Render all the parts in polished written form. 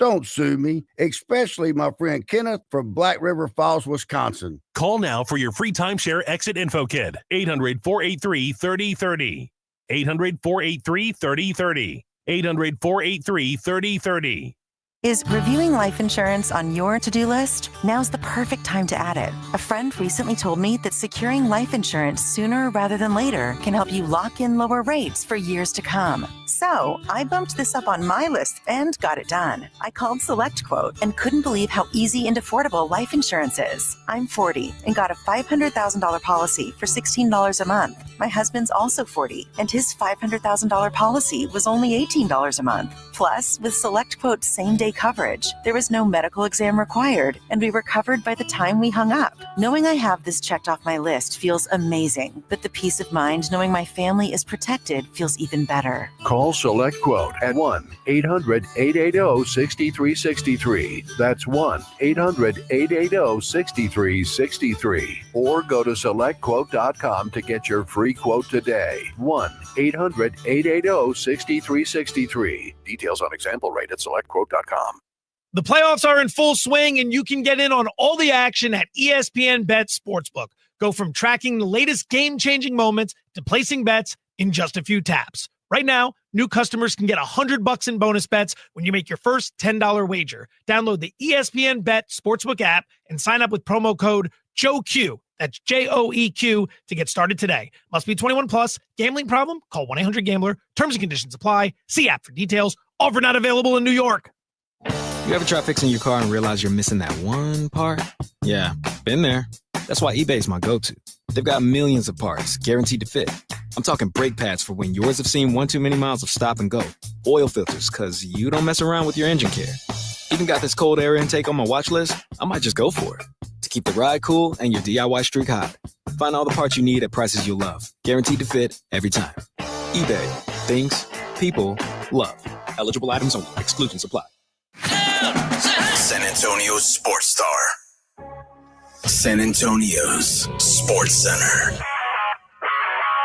Don't sue me, especially my friend Kenneth from Black River Falls, Wisconsin. Call now for your free timeshare exit info kit. 800-483-3030. 800-483-3030. 800-483-3030. Is reviewing life insurance on your to-do list? Now's the perfect time to add it. A friend recently told me that securing life insurance sooner rather than later can help you lock in lower rates for years to come. So I bumped this up on my list and got it done. I called SelectQuote and couldn't believe how easy and affordable life insurance is. I'm 40 and got a $500,000 policy for $16 a month. My husband's also 40 and his $500,000 policy was only $18 a month. Plus, with SelectQuote's same-day coverage, there was no medical exam required, and we were covered by the time we hung up. Knowing I have this checked off my list feels amazing, but the peace of mind knowing my family is protected feels even better. Call SelectQuote at 1-800-880-6363. That's 1-800-880-6363. Or go to SelectQuote.com to get your free quote today. 1-800-880-6363. Details on example rate at SelectQuote.com. The playoffs are in full swing, and you can get in on all the action at ESPN Bet Sportsbook. Go from tracking the latest game-changing moments to placing bets in just a few taps. Right now, new customers can get $100 in bonus bets when you make your first $10 wager. Download the ESPN Bet Sportsbook app and sign up with promo code JOEQ. That's JOEQ to get started today. Must be 21 plus. Gambling problem? Call 1-800-GAMBLER. Terms and conditions apply. See app for details. Offer not available in New York. You ever try fixing your car and realize you're missing that one part? Yeah, been there. That's why eBay's my go-to. They've got millions of parts, guaranteed to fit. I'm talking brake pads for when yours have seen one too many miles of stop and go. Oil filters, because you don't mess around with your engine care. Even got this cold air intake on my watch list. I might just go for it. To keep the ride cool and your DIY streak hot. Find all the parts you need at prices you'll love. Guaranteed to fit every time. eBay. Things people love. Eligible items only. Exclusions apply. San Antonio's Sports Star. San Antonio's Sports Center.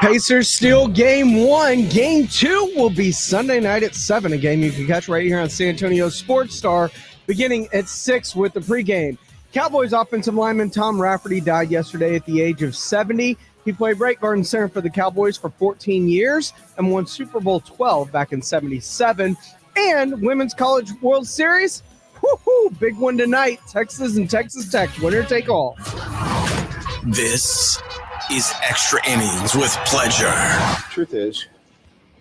Pacers still game one. Game two will be Sunday night at 7. A game you can catch right here on San Antonio's Sports Star beginning at 6 with the pregame. Cowboys offensive lineman Tom Rafferty died yesterday at the age of 70. He played right guard and center for the Cowboys for 14 years and won Super Bowl 12 back in 77. And Women's College World Series, woo-hoo, big one tonight. Texas and Texas Tech, winner take all. This is Extra Innings with Pleasure. Truth is,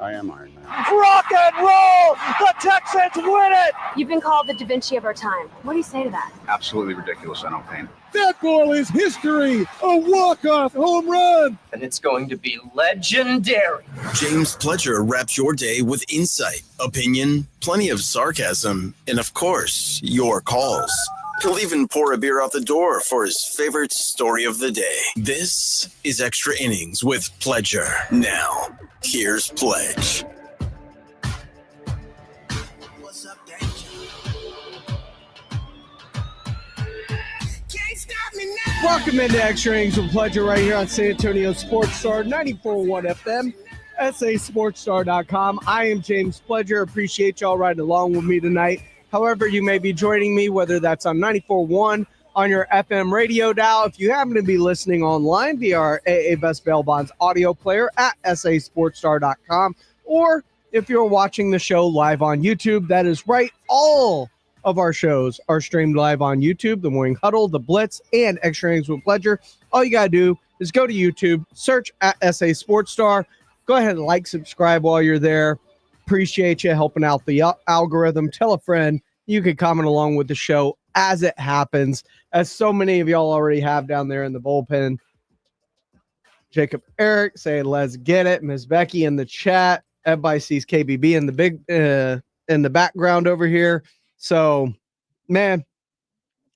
I am Iron Man. Rock and roll! The Texans win it! You've been called the Da Vinci of our time. What do you say to that? Absolutely ridiculous. I don't paint. That ball is history! A walk-off home run! And it's going to be legendary. James Pledger wraps your day with insight, opinion, plenty of sarcasm, and of course, your calls. He'll even pour a beer out the door for his favorite story of the day. This is Extra Innings with Pledger. Now, here's Pledge. What's up, Danger? Can't stop me now. Welcome into Extra Innings with Pledger right here on San Antonio Sports Star 94.1 FM, sasportstar.com. I am James Pledger. Appreciate y'all riding along with me tonight. However you may be joining me, whether that's on 94.1 on your FM radio dial, if you happen to be listening online via our AA Best Bail Bonds audio player at sasportstar.com, or if you're watching the show live on YouTube, that is right. All of our shows are streamed live on YouTube, The Morning Huddle, The Blitz, and Extra Innings with Pledger. All you got to do is go to YouTube, search at SA Sports Star. Go ahead and like, subscribe while you're there. Appreciate you helping out the algorithm. Tell a friend. You can comment along with the show as it happens, as so many of y'all already have down there in the bullpen. Jacob Eric saying, let's get it. Miss Becky in the chat. Everybody sees KBB in the big in the background over here. So, man,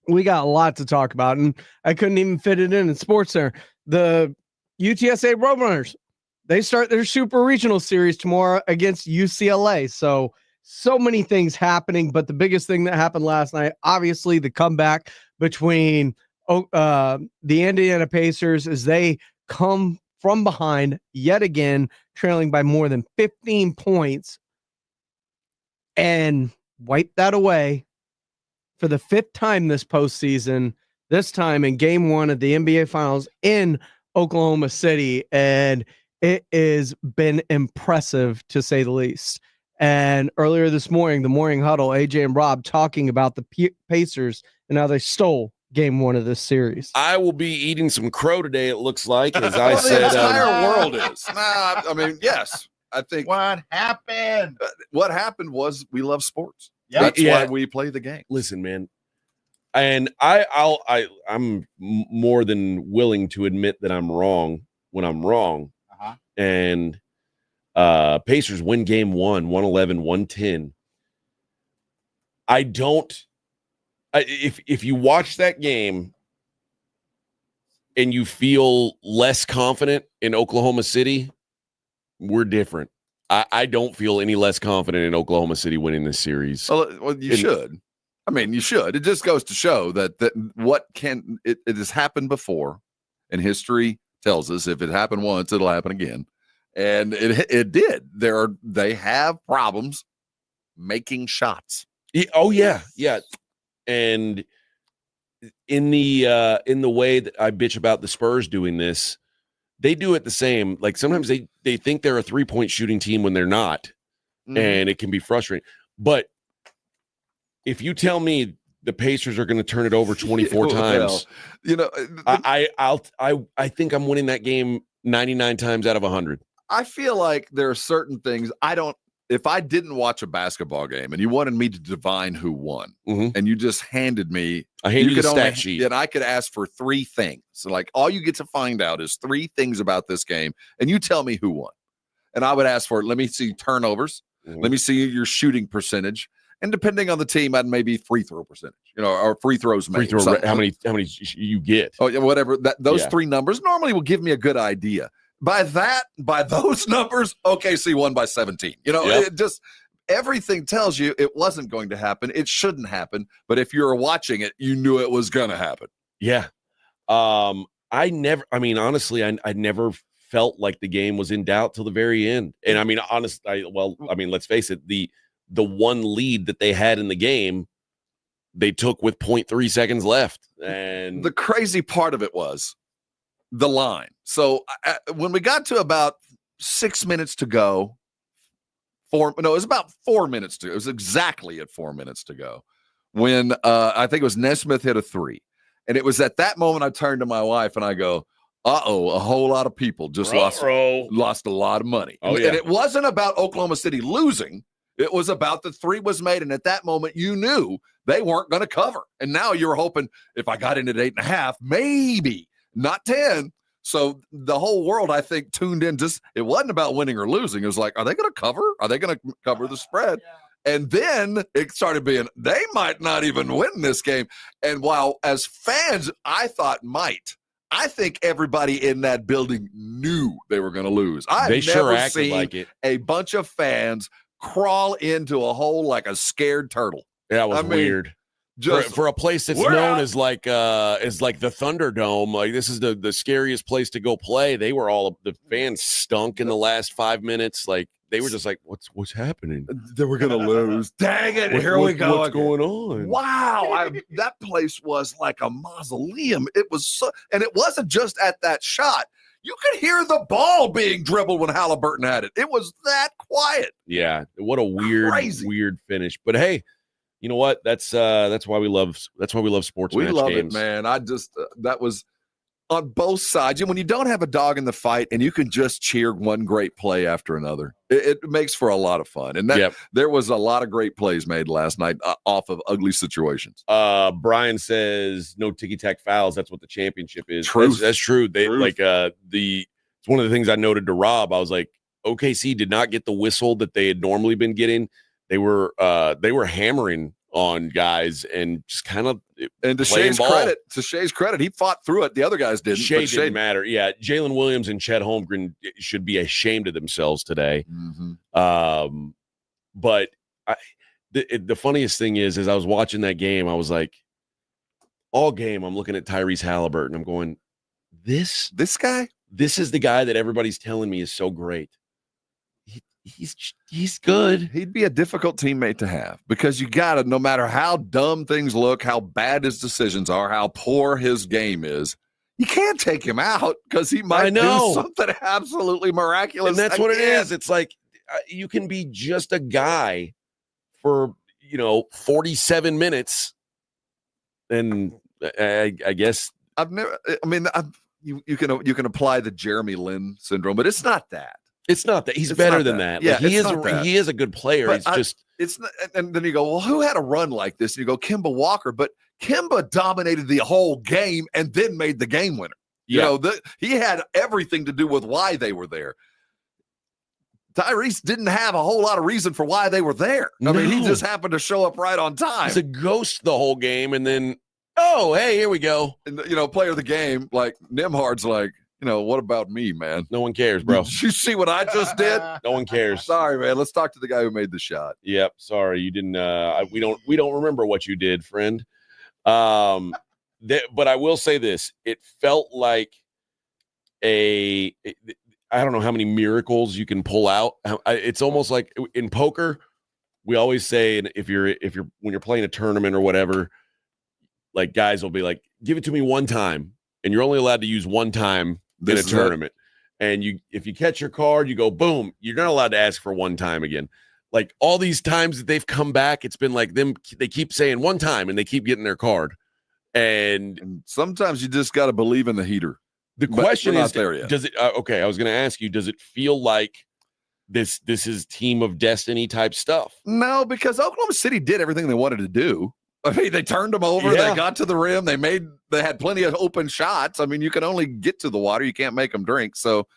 we got a lot to talk about, and I couldn't even fit it in Sports Center. The UTSA Roadrunners, they start their Super Regional Series tomorrow against UCLA. So many things happening, but the biggest thing that happened last night, obviously the comeback between the Indiana Pacers as they come from behind yet again, trailing by more than 15 points and wipe that away for the 5th time this postseason, this time in game 1 of the NBA Finals in Oklahoma City. And it has been impressive, to say the least. And earlier this morning, the morning huddle, AJ and Rob talking about the Pacers and how they stole game 1 of this series. I will be eating some crow today, it looks like, as I said. The entire world is. I mean, yes. I think what happened? What happened was we love sports. Yep. That's why we play the game. Listen, man. And I'm more than willing to admit that I'm wrong when I'm wrong. Uh-huh. And Pacers win game 1, 111-110. If you watch that game and you feel less confident in Oklahoma City, we're different. I don't feel any less confident in Oklahoma City winning this series. Well, you should. I mean, you should. It just goes to show that it has happened before, and history tells us if it happened once, it'll happen again. And it did. They have problems making shots. Oh yeah. And in the way that I bitch about the Spurs doing this, they do it the same. Like sometimes they think they're a 3-point shooting team when they're not, and it can be frustrating. But if you tell me the Pacers are going to turn it over 24 times, I think I'm winning that game 99 times out of 100. I feel like there are certain things if I didn't watch a basketball game and you wanted me to divine who won, and you just handed me, the stat sheet, and I could ask for 3 things. So like all you get to find out is 3 things about this game, and you tell me who won. And I would ask for, let me see turnovers, let me see your shooting percentage, and depending on the team, I'd maybe free throw percentage, or free throws made. How many you get? Oh, yeah, whatever. Those 3 numbers normally will give me a good idea. By those numbers, OKC won by 17. It just, everything tells you it wasn't going to happen. It shouldn't happen. But if you were watching it, you knew it was going to happen. Yeah. I never felt like the game was in doubt till the very end. And I mean, let's face it, the one lead that they had in the game, they took with 0.3 seconds left. And the crazy part of it was the line. So when we got to about 6 minutes to go, it was about 4 minutes to go. It was exactly at 4 minutes to go when I think it was Nesmith hit a 3. And it was at that moment I turned to my wife and I go, a whole lot of people just lost a lot of money. Oh, yeah. And it wasn't about Oklahoma City losing. It was about the 3 was made. And at that moment, you knew they weren't going to cover. And now you're hoping if I got in at 8.5, maybe. Not 10. So the whole world, I think, tuned in. It wasn't about winning or losing. It was like, are they going to cover? Are they going to cover the spread? Yeah. And then it started being, they might not even win this game. And while as fans, I think everybody in that building knew they were going to lose. I've never seen like it. A bunch of fans crawl into a hole like a scared turtle. Yeah, it was weird. For a place that's known as like the Thunderdome, like this is the scariest place to go play. The fans stunk in the last 5 minutes. Like they were just like, what's happening? They were gonna lose. Dang it! Here we go. What's going on? Wow, that place was like a mausoleum. It was and it wasn't just at that shot. You could hear the ball being dribbled when Halliburton had it. It was that quiet. Yeah, what a weird finish. But hey. You know what? That's why we love sports. We match love games. it, man. I just that was on both sides. When you don't have a dog in the fight and you can just cheer one great play after another, it makes for a lot of fun. And there was a lot of great plays made last night off of ugly situations. Brian says no ticky-tack fouls. That's what the championship is. Truth. That's true. They it's one of the things I noted to Rob. I was like, OKC did not get the whistle that they had normally been getting. They were hammering on guys and just kind of to Shea's credit, he fought through it. The other guys didn't. Shea didn't matter. Yeah, Jalen Williams and Chet Holmgren should be ashamed of themselves today. Mm-hmm. But the funniest thing is, as I was watching that game, I was like, all game I'm looking at Tyrese Halliburton. I'm going, this guy. This is the guy that everybody's telling me is so great. he's good. He'd be a difficult teammate to have because you got to, no matter how dumb things look, how bad his decisions are, how poor his game is, you can't take him out because he might do something absolutely miraculous. And that's what it is. It's like you can be just a guy for 47 minutes, and I guess you can apply the Jeremy Lin syndrome, but it's not that. It's not that. He's better than that. Yeah, he is a good player. But it's not, and then you go, well, who had a run like this? And you go, Kemba Walker, but Kemba dominated the whole game and then made the game winner. Yeah. He had everything to do with why they were there. Tyrese didn't have a whole lot of reason for why they were there. I mean, he just happened to show up right on time. He's a ghost the whole game, and then, oh, hey, here we go. And, player of the game, like Nimhard's like, what about me, man? No one cares, bro. Did you see what I just did? No one cares. Sorry, man. Let's talk to the guy who made the shot. Yep. Sorry, you didn't. We don't remember what you did, friend. But I will say this: it felt like I don't know how many miracles you can pull out. It's almost like in poker, we always say, and if you're when you're playing a tournament or whatever, like guys will be like, give it to me one time, and you're only allowed to use one time in a tournament. And if you catch your card, you go boom. You're not allowed to ask for one time again. Like all these times that they've come back, it's been like them. They keep saying one time, and they keep getting their card. And sometimes you just got to believe in the heater. The question is, there yet. does it? Okay, I was going to ask you, does it feel like this is team of destiny type stuff? No, because Oklahoma City did everything they wanted to do. I mean, they turned them over. Yeah. They got to the rim. They had plenty of open shots. I mean, you can only get to the water. You can't make them drink. So,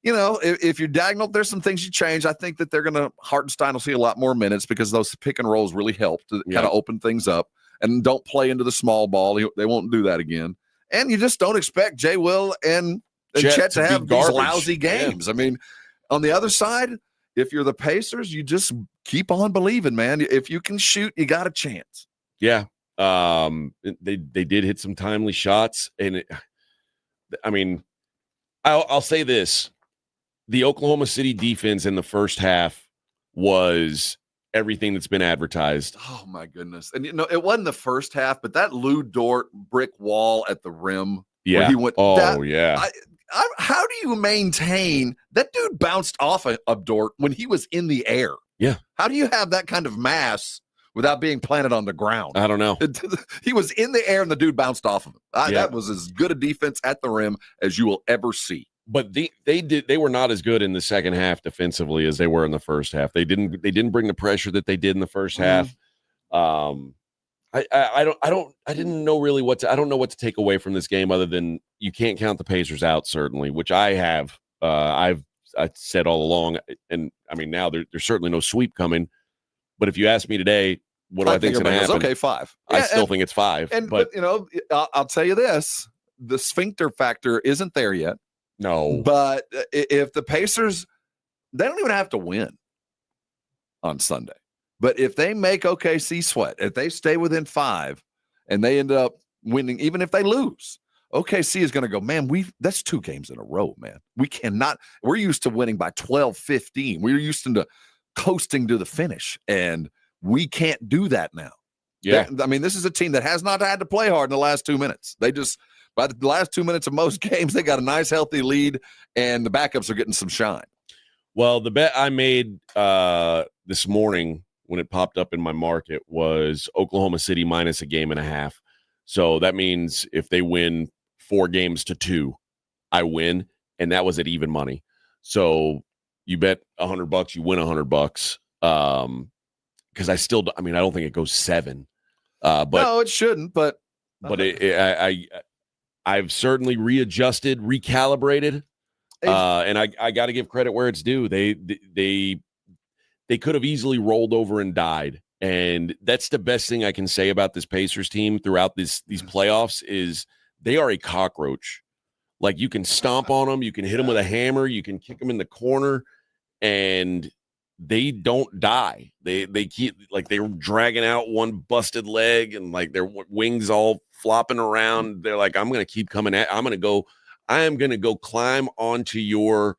if you're Dagnall, there's some things you change. I think that Hartenstein will see a lot more minutes because those pick and rolls really help to kind of open things up and don't play into the small ball. They won't do that again. And you just don't expect Jay Will and Chet to have these lousy games. Yeah. I mean, on the other side, if you're the Pacers, you just keep on believing, man. If you can shoot, you got a chance. Yeah. They did hit some timely shots. And I'll say this. The Oklahoma City defense in the first half was everything that's been advertised. Oh, my goodness. And, it wasn't the first half, but that Lou Dort brick wall at the rim. Yeah. Where he went, yeah. How do you maintain that dude bounced off of Dort when he was in the air? Yeah. How do you have that kind of mass without being planted on the ground? I don't know. He was in the air and the dude bounced off of him. That was as good a defense at the rim as you will ever see. But they were not as good in the second half defensively as they were in the first half. They didn't bring the pressure that they did in the first half. I didn't know really I don't know what to take away from this game other than you can't count the Pacers out, certainly, which I have. I said all along, and I mean now there's certainly no sweep coming. But if you ask me today, what do I think is going to happen? Okay, 5. I still think it's 5. But I'll tell you this: the sphincter factor isn't there yet. No, but if the Pacers, they don't even have to win on Sunday. But if they make OKC sweat, if they stay within 5 and they end up winning, even if they lose, OKC is going to go, man, that's 2 games in a row, man. We're used to winning by 12, 15. We're used to coasting to the finish, and we can't do that now. Yeah. This is a team that has not had to play hard in the last 2 minutes. They just, by the last 2 minutes of most games, they got a nice, healthy lead, and the backups are getting some shine. Well, the bet I made this morning when it popped up in my market was Oklahoma City minus a game and a half. So that means if they win 4 games to 2, I win, and that was at even money. So you bet $100, you win $100. Because I don't think it goes 7. But no, it shouldn't. But I've certainly readjusted, recalibrated, and I got to give credit where it's due. They could have easily rolled over and died, and that's the best thing I can say about this Pacers team throughout these playoffs is they are a cockroach. Like you can stomp on them, you can hit them with a hammer, you can kick them in the corner, and they don't die. They keep like they're dragging out one busted leg and like their wings all flopping around. They're like, I'm going to keep coming I am going to go climb onto your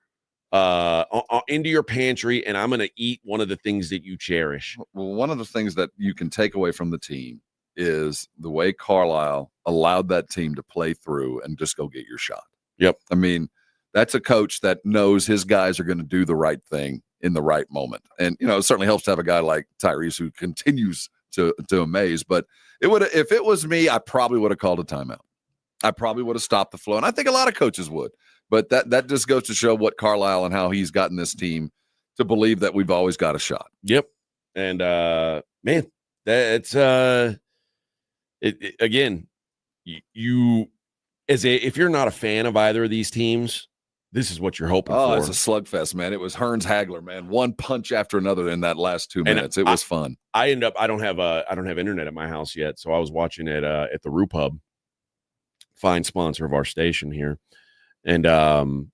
into your pantry, and I'm going to eat one of the things that you cherish. Well, one of the things that you can take away from the team is the way Carlisle allowed that team to play through and just go get your shot. Yep. I mean, that's a coach that knows his guys are going to do the right thing in the right moment. And, it certainly helps to have a guy like Tyrese who continues to amaze. But if it was me, I probably would have called a timeout. I probably would have stopped the flow. And I think a lot of coaches would. But that just goes to show what Carlisle and how he's gotten this team to believe that we've always got a shot. Yep. And, man, that's again, you if you're not a fan of either of these teams, this is what you're hoping for. Oh, it's a slugfest, man. It was Hearns Hagler, man. One punch after another in that last 2 minutes. It was fun. I don't have internet at my house yet, so I was watching it at the Roo Pub, fine sponsor of our station here. And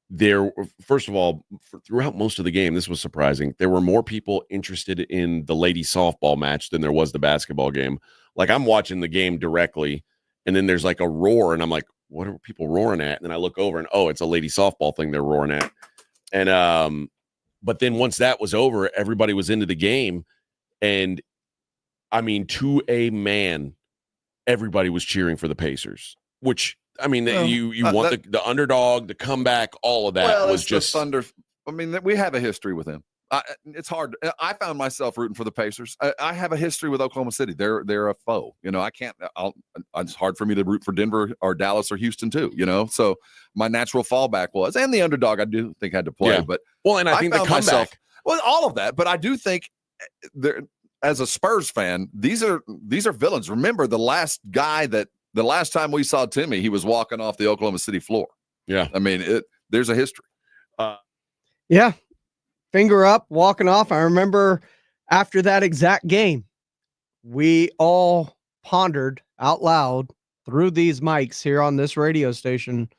there, first of all, throughout most of the game, this was surprising. There were more people interested in the ladies softball match than there was the basketball game. Like, I'm watching the game directly, and then there's like a roar, and I'm like, what are people roaring at? And then I look over, and it's a lady softball thing they're roaring at. And but then once that was over, everybody was into the game, and I mean, to a man, everybody was cheering for the Pacers, which, I mean, you want the underdog, the comeback, all of that was just Thunder. I mean, we have a history with them. It's hard. I found myself rooting for the Pacers. I have a history with Oklahoma City. They're a foe. I can't. It's hard for me to root for Denver or Dallas or Houston too. So my natural fallback was, and the underdog I do think had to play. Yeah. But and I think the comeback. All of that. But I do think as a Spurs fan, these are villains. Remember the last time we saw Timmy, he was walking off the Oklahoma City floor. Yeah. I mean, there's a history. Yeah. Finger up, walking off. I remember after that exact game, we all pondered out loud through these mics here on this radio station.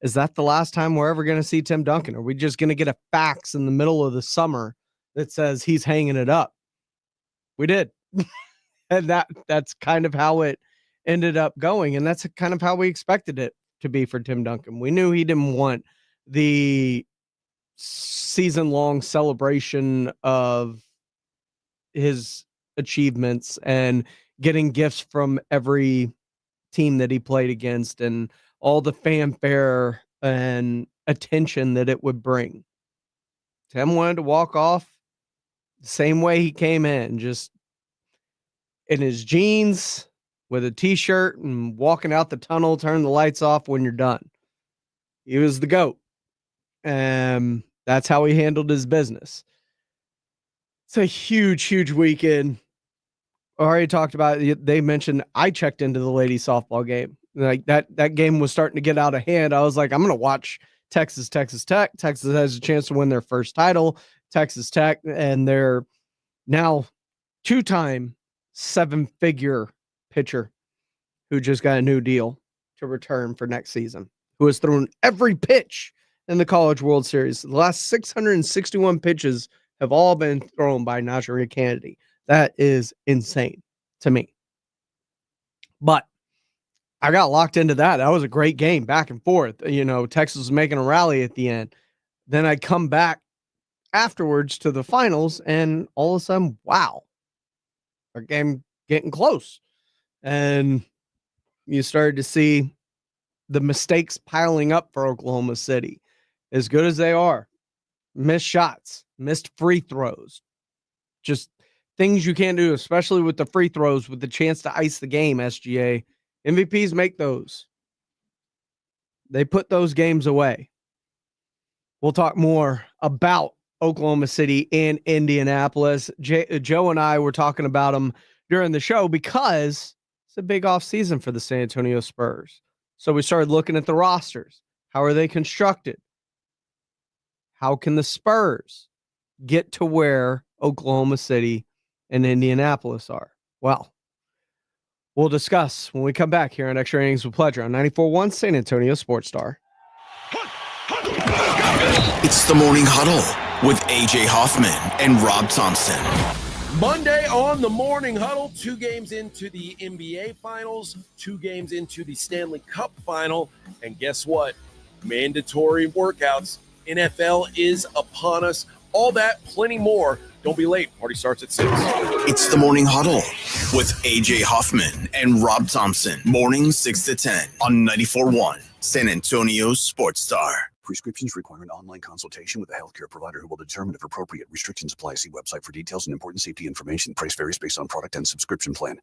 Is that the last time we're ever going to see Tim Duncan? Are we just going to get a fax in the middle of the summer that says he's hanging it up? We did. And that's kind of how it ended up going. And that's kind of how we expected it to be for Tim Duncan. We knew he didn't want the season-long celebration of his achievements and getting gifts from every team that he played against and all the fanfare and attention that it would bring. Tim wanted to walk off the same way he came in, just in his jeans with a t-shirt and walking out the tunnel, turn the lights off when you're done. He was the GOAT. And that's how he handled his business. It's a huge, huge weekend. I already talked about it. They mentioned I checked into the ladies softball game. Like that game was starting to get out of hand. I was like, I'm going to watch Texas Tech. Texas has a chance to win their first title. Texas Tech, and they're now 2-time 7-figure pitcher who just got a new deal to return for next season, who has thrown every pitch in the College World Series. The last 661 pitches have all been thrown by Najee Kennedy. That is insane to me. But I got locked into that. That was a great game, back and forth. Texas was making a rally at the end. Then I come back afterwards to the finals, and all of a sudden, wow, our game getting close. And you started to see the mistakes piling up for Oklahoma City. As good as they are, missed shots, missed free throws, just things you can't do, especially with the free throws with the chance to ice the game, SGA. MVPs make those. They put those games away. We'll talk more about Oklahoma City and Indianapolis. Joe and I were talking about them during the show because it's a big off season for the San Antonio Spurs. So we started looking at the rosters. How are they constructed? How can the Spurs get to where Oklahoma City and Indianapolis are? Well, we'll discuss when we come back here on Extra Innings with Pleasure on 94.1 San Antonio Sports Star. It's the Morning Huddle with AJ Hoffman and Rob Thompson. Monday on the Morning Huddle, 2 games into the NBA Finals, 2 games into the Stanley Cup Final, and guess what? Mandatory workouts NFL is upon us. All that, plenty more. Don't be late. Party starts at 6. It's the Morning Huddle with AJ Hoffman and Rob Thompson. Mornings 6 to 10 on 94.1 San Antonio Sports Star. Prescriptions require an online consultation with a healthcare provider who will determine if appropriate. Restrictions apply. See website for details and important safety information. Price varies based on product and subscription plan.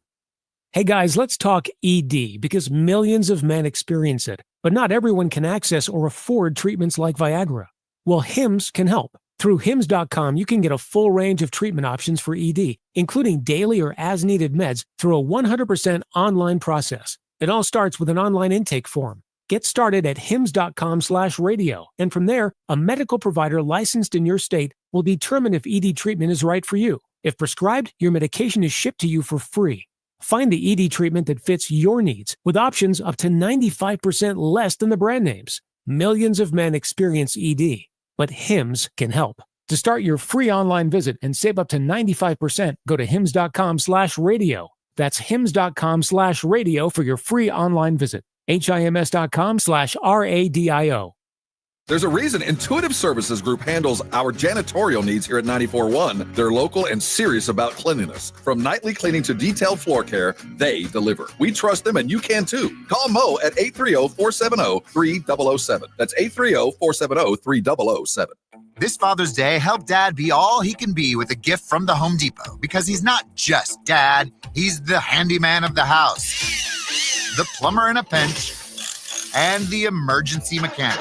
Hey guys, let's talk ED because millions of men experience it, but not everyone can access or afford treatments like Viagra. Well, Hims can help. Through Hims.com, you can get a full range of treatment options for ED, including daily or as-needed meds through a 100% online process. It all starts with an online intake form. Get started at hims.com/radio, and from there, a medical provider licensed in your state will determine if ED treatment is right for you. If prescribed, your medication is shipped to you for free. Find the ED treatment that fits your needs with options up to 95% less than the brand names. Millions of men experience ED, but Hims can help. To start your free online visit and save up to 95%, go to hims.com/radio. That's hims.com/radio for your free online visit. HIMS.com/RADIO. There's a reason Intuitive Services Group handles our janitorial needs here at 94.1. They're local and serious about cleanliness. From nightly cleaning to detailed floor care, they deliver. We trust them, and you can too. Call Mo at 830-470-3007. That's 830-470-3007. This Father's Day, help Dad be all he can be with a gift from the Home Depot, because he's not just Dad, he's the handyman of the house, the plumber in a pinch, and the emergency mechanic.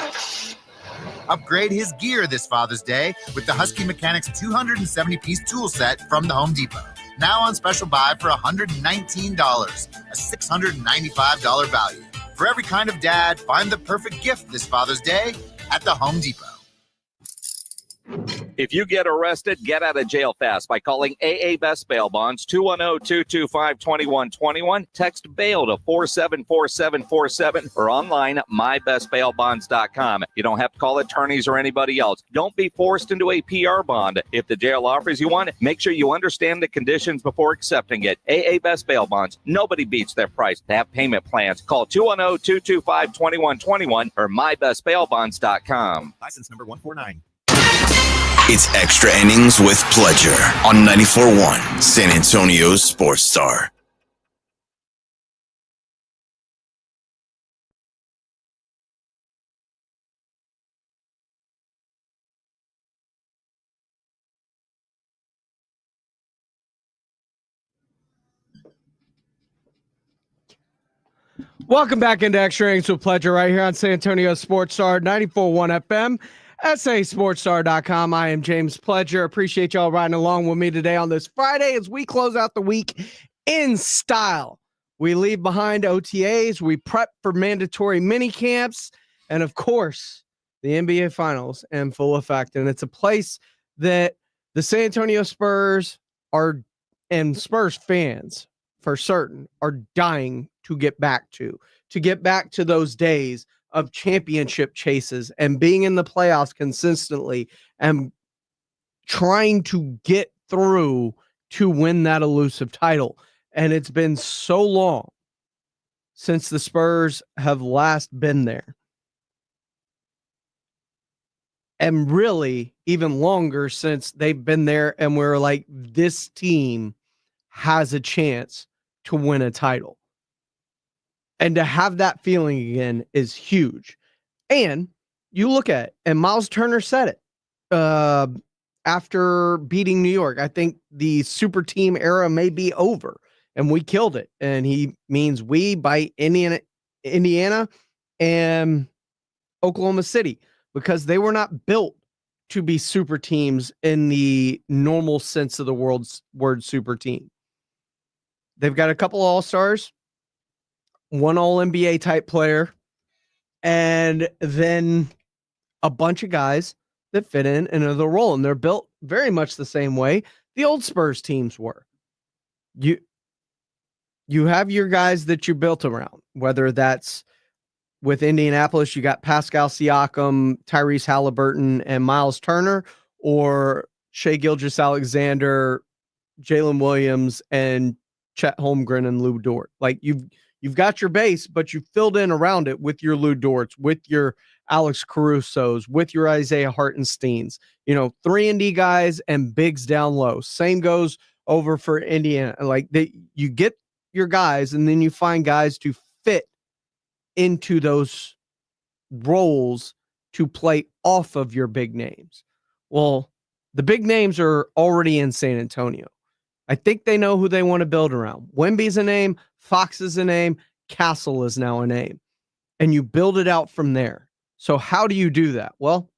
Upgrade his gear this Father's Day with the Husky Mechanics 270-piece tool set from the Home Depot. Now on special buy for $119, a $695 value. For every kind of dad, find the perfect gift this Father's Day at the Home Depot. If you get arrested, get out of jail fast by calling AA Best Bail Bonds, 210-225-2121. Text bail to 474747 or online at mybestbailbonds.com. You don't have to call attorneys or anybody else. Don't be forced into a PR bond. If the jail offers you one, make sure you understand the conditions before accepting it. AA Best Bail Bonds. Nobody beats their price. They have payment plans. Call 210-225-2121 or mybestbailbonds.com. License number 149. It's Extra Innings with Pledger on 94.1 San Antonio Sports Star. Welcome back into Extra Innings with Pledger right here on San Antonio Sports Star 94.1 FM. SASportsStar.com. I am James Pledger. Appreciate y'all riding along with me today on this Friday as we close out the week in style. We leave behind OTAs, we prep for mandatory mini camps, and of course, the NBA Finals in full effect. And it's a place that the San Antonio Spurs are, and Spurs fans for certain, are dying to get back to those days of championship chases and being in the playoffs consistently and trying to get through to win that elusive title. And it's been so long since the Spurs have last been there. And really even longer since they've been there and we're like, this team has a chance to win a title. And to have that feeling again is huge. And you look at it, and Miles Turner said it after beating New York. I think the super team era may be over, and we killed it. And he means we by Indiana and Oklahoma City, because they were not built to be super teams in the normal sense of the word super team. They've got a couple all-stars, one all-NBA type player, and then a bunch of guys that fit in another role. And they're built very much the same way the old Spurs teams were. You have your guys that you built around, whether that's with Indianapolis, you got Pascal Siakam, Tyrese Halliburton, and Miles Turner, or Shai Gilgeous-Alexander, Jalen Williams, and Chet Holmgren and Lou Dort. Like you've got your base, but you filled in around it with your Lou Dorts, with your Alex Caruso's, with your Isaiah Hartensteins, 3-and-D guys and bigs down low. Same goes over for Indiana. Like you get your guys, and then you find guys to fit into those roles to play off of your big names. Well, the big names are already in San Antonio. I think they know who they want to build around. Wemby's a name, Fox is a name, Castle is now a name. And you build it out from there. So how do you do that? Well,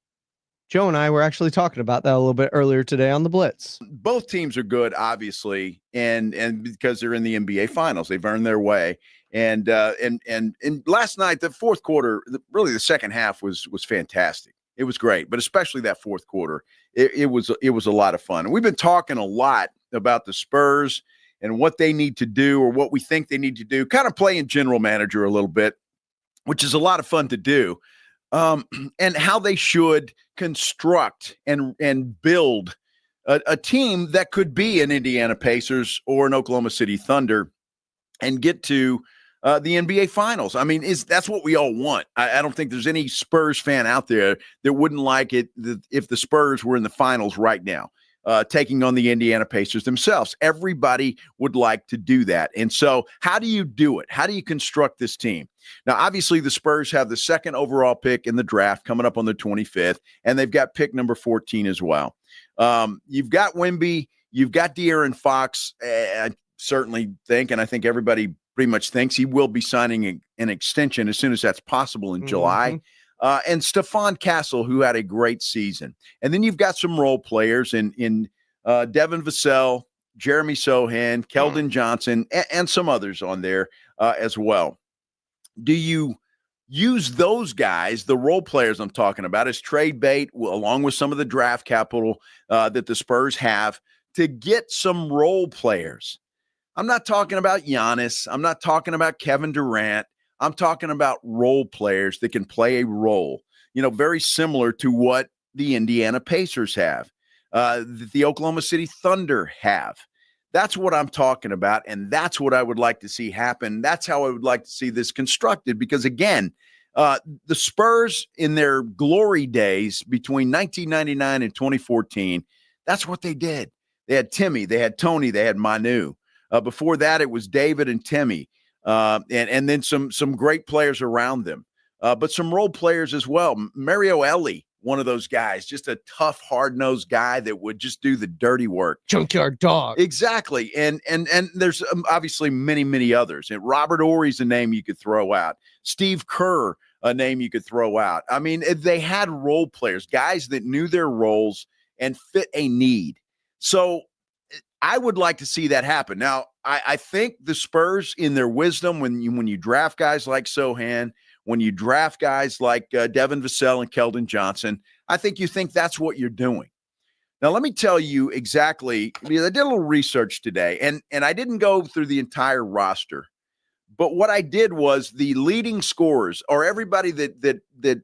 Joe and I were actually talking about that a little bit earlier today on the Blitz. Both teams are good, obviously, and because they're in the NBA Finals, they've earned their way. And last night, the fourth quarter, really the second half was fantastic. It was great, but especially that fourth quarter, it was a lot of fun. And we've been talking a lot about the Spurs and what they need to do, or what we think they need to do, kind of playing general manager a little bit, which is a lot of fun to do, and how they should construct and build a team that could be an Indiana Pacers or an Oklahoma City Thunder and get to the NBA Finals. I mean, that's what we all want. I don't think there's any Spurs fan out there that wouldn't like it if the Spurs were in the finals right now, taking on the Indiana Pacers themselves. Everybody would like to do that. And so how do you do it? How do you construct this team? Now, obviously, the Spurs have the second overall pick in the draft coming up on the 25th, and they've got pick number 14 as well. You've got Wemby, you've got De'Aaron Fox. I certainly think, and I think everybody pretty much thinks, he will be signing an extension as soon as that's possible in July. And Stephon Castle, who had a great season. And then you've got some role players in Devin Vassell, Jeremy Sohan, Keldon Johnson, and some others on there as well. Do you use those guys, the role players I'm talking about, as trade bait, along with some of the draft capital that the Spurs have, to get some role players? I'm not talking about Giannis. I'm not talking about Kevin Durant. I'm talking about role players that can play a role, very similar to what the Indiana Pacers have, the Oklahoma City Thunder have. That's what I'm talking about, and that's what I would like to see happen. That's how I would like to see this constructed, because, again, the Spurs in their glory days between 1999 and 2014, that's what they did. They had Timmy, they had Tony, they had Manu. Before that, it was David and Timmy, and then some great players around them, but some role players as well. Mario Elie, one of those guys, just a tough, hard-nosed guy that would just do the dirty work. Junkyard dog. Exactly, and there's obviously many, many others. And Robert Ory's a name you could throw out. Steve Kerr, a name you could throw out. I mean, they had role players, guys that knew their roles and fit a need. So I would like to see that happen. Now, I think the Spurs, in their wisdom, when you draft guys like Sohan, when you draft guys like Devin Vassell and Keldon Johnson, I think you think that's what you're doing. Now, let me tell you exactly, because I did a little research today, and I didn't go through the entire roster, but what I did was the leading scorers, or everybody that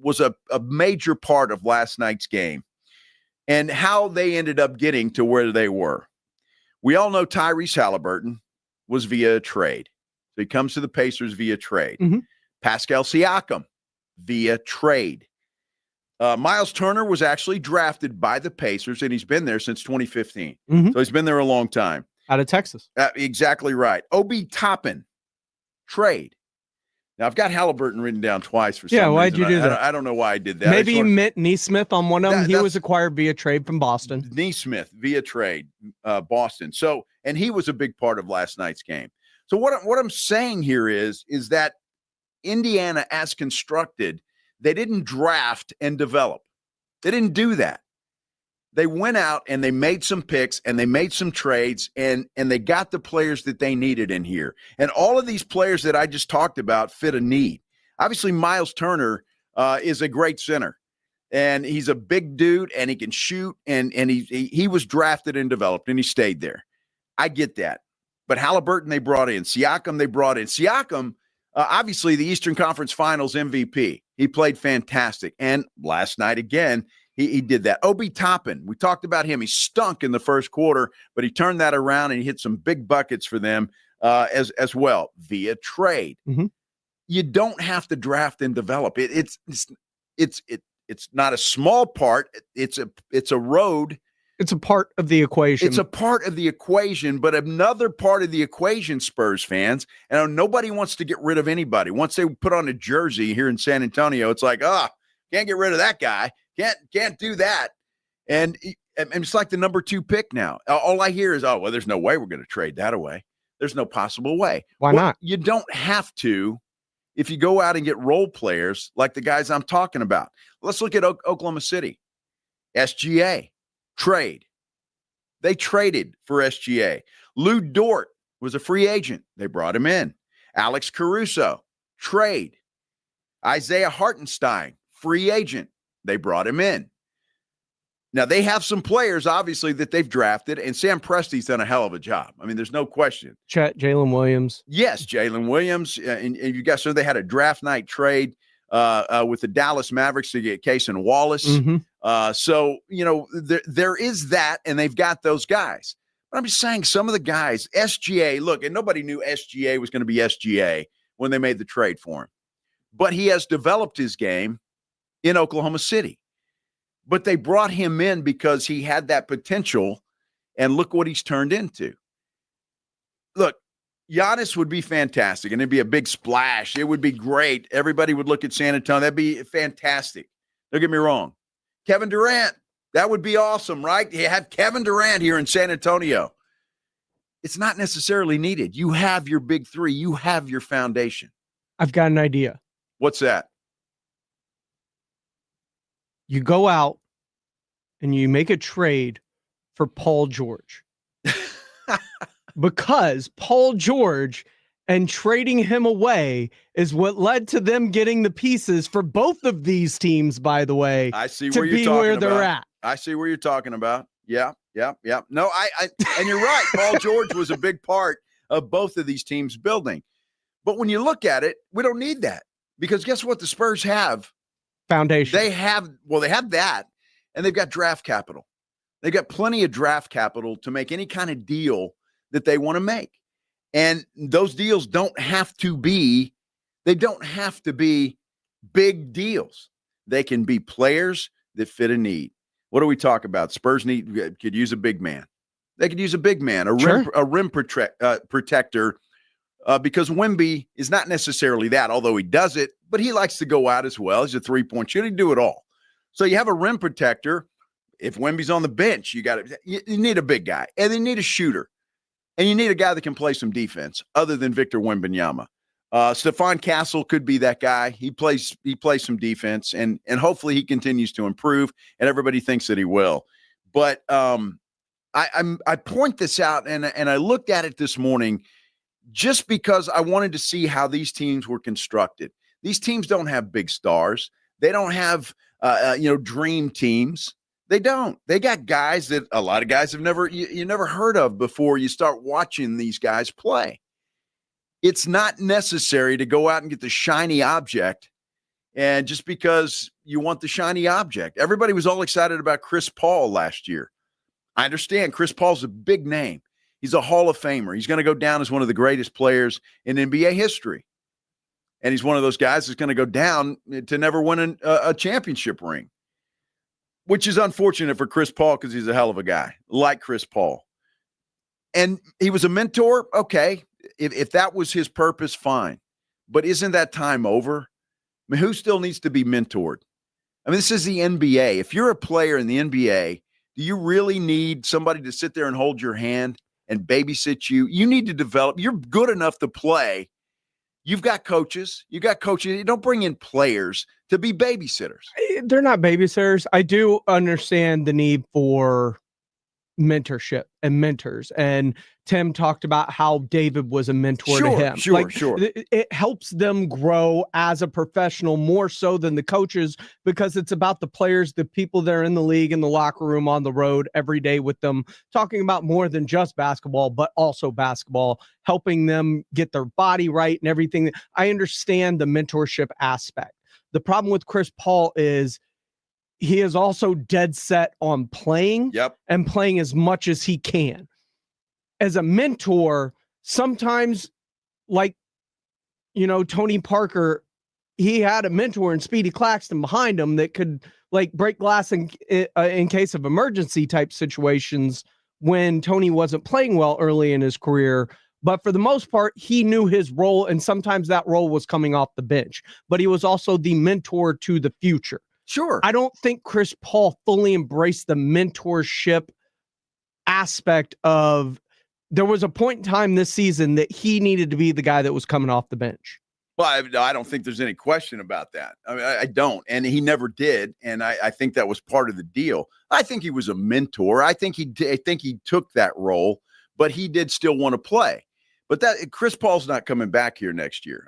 was a major part of last night's game, and how they ended up getting to where they were. We all know Tyrese Halliburton was via a trade. So he comes to the Pacers via trade. Mm-hmm. Pascal Siakam via trade. Miles Turner was actually drafted by the Pacers, and he's been there since 2015. Mm-hmm. So he's been there a long time. Out of Texas. Exactly right. Obi Toppin, trade. Now, I've got Halliburton written down twice for some reason. Yeah, why'd you do that? I don't know why I did that. Maybe you meant Neesmith on one of them. He was acquired via trade from Boston. Neesmith via trade, Boston. So, and he was a big part of last night's game. So what I'm saying here is that Indiana, as constructed, they didn't draft and develop. They didn't do that. They went out and they made some picks and they made some trades and they got the players that they needed in here. And all of these players that I just talked about fit a need. Obviously, Miles Turner is a great center, and he's a big dude and he can shoot, and he was drafted and developed and he stayed there. I get that. But Halliburton they brought in. Siakam they brought in. Siakam, obviously the Eastern Conference Finals MVP. He played fantastic. And last night again, he did that. Obi Toppin, we talked about him. He stunk in the first quarter, but he turned that around and he hit some big buckets for them as well via trade. Mm-hmm. you don't have to draft and develop. It's not a small part. It's a road. It's a part of the equation. It's a part of the equation, but another part of the equation, Spurs fans, and nobody wants to get rid of anybody. Once they put on a jersey here in San Antonio, it's like, can't get rid of that guy. Can't do that. And it's like the number 2 pick now. All I hear is, there's no way we're going to trade that away. There's no possible way. Why not? You don't have to if you go out and get role players like the guys I'm talking about. Let's look at Oklahoma City. SGA. Trade. They traded for SGA. Lou Dort was a free agent. They brought him in. Alex Caruso. Trade. Isaiah Hartenstein. Free agent. They brought him in. Now, they have some players, obviously, that they've drafted, and Sam Presti's done a hell of a job. I mean, there's no question. Jalen Williams. Yes, Jalen Williams. And you guys said they had a draft night trade with the Dallas Mavericks to get Case and Wallace. Mm-hmm. So, there is that, and they've got those guys. But I'm just saying some of the guys, SGA, look, and nobody knew SGA was going to be SGA when they made the trade for him. But he has developed his game in Oklahoma City. But they brought him in because he had that potential, and look what he's turned into. Look, Giannis would be fantastic, and it'd be a big splash. It would be great. Everybody would look at San Antonio. That'd be fantastic. Don't get me wrong. Kevin Durant, that would be awesome, right? You have Kevin Durant here in San Antonio. It's not necessarily needed. You have your big 3. You have your foundation. I've got an idea. What's that? You go out and you make a trade for Paul George. Because Paul George and trading him away is what led to them getting the pieces for both of these teams, by the way. I see to where you're be talking where about. they're at. I see where you're talking about. Yeah. No, and you're right. Paul George was a big part of both of these teams building. But when you look at it, we don't need that, because guess what? The Spurs have foundation. They have that, and they've got draft capital. They've got plenty of draft capital to make any kind of deal that they want to make. And those deals don't have to be big deals. They can be players that fit a need. What do we talk about? Spurs could use a big man. They could use a big man, a rim protector, because Wemby is not necessarily that, although he does it, but he likes to go out as well. He's a 3-point shooter. He do it all. So you have a rim protector. If Wemby's on the bench, you need a big guy, and you need a shooter, and you need a guy that can play some defense other than Victor Wembanyama. Stephon Castle could be that guy. He plays some defense, and hopefully he continues to improve, and everybody thinks that he will. But I point this out, and I looked at it this morning just because I wanted to see how these teams were constructed. These teams don't have big stars. They don't have dream teams. They don't. They got guys that a lot of guys have never heard of before you start watching these guys play. It's not necessary to go out and get the shiny object, and just because you want the shiny object. Everybody was all excited about Chris Paul last year. I understand Chris Paul's a big name. He's a Hall of Famer. He's going to go down as one of the greatest players in NBA history. And he's one of those guys that's going to go down to never win a championship ring, which is unfortunate for Chris Paul because he's a hell of a guy, like Chris Paul. And he was a mentor. Okay. If that was his purpose, fine. But isn't that time over? I mean, who still needs to be mentored? I mean, this is the NBA. If you're a player in the NBA, do you really need somebody to sit there and hold your hand and babysit you? You need to develop. You're good enough to play. You've got coaches. You don't bring in players to be babysitters. They're not babysitters. I do understand the need for mentorship and mentors. And Tim talked about how David was a mentor to him. Sure. It helps them grow as a professional more so than the coaches, because it's about the players, the people that are in the league, in the locker room, on the road every day with them, talking about more than just basketball, but also basketball, helping them get their body right and everything. I understand the mentorship aspect. The problem with Chris Paul is he is also dead set on playing and playing as much as he can. As a mentor, sometimes, like, Tony Parker, he had a mentor in Speedy Claxton behind him that could break glass in case of emergency type situations when Tony wasn't playing well early in his career. But for the most part, he knew his role, and sometimes that role was coming off the bench. But he was also the mentor to the future. Sure. I don't think Chris Paul fully embraced the mentorship aspect of. There was a point in time this season that he needed to be the guy that was coming off the bench. Well, I don't think there's any question about that. I mean, I don't, and he never did, and I think that was part of the deal. I think he was a mentor. I think he took that role, but he did still want to play. But that Chris Paul's not coming back here next year.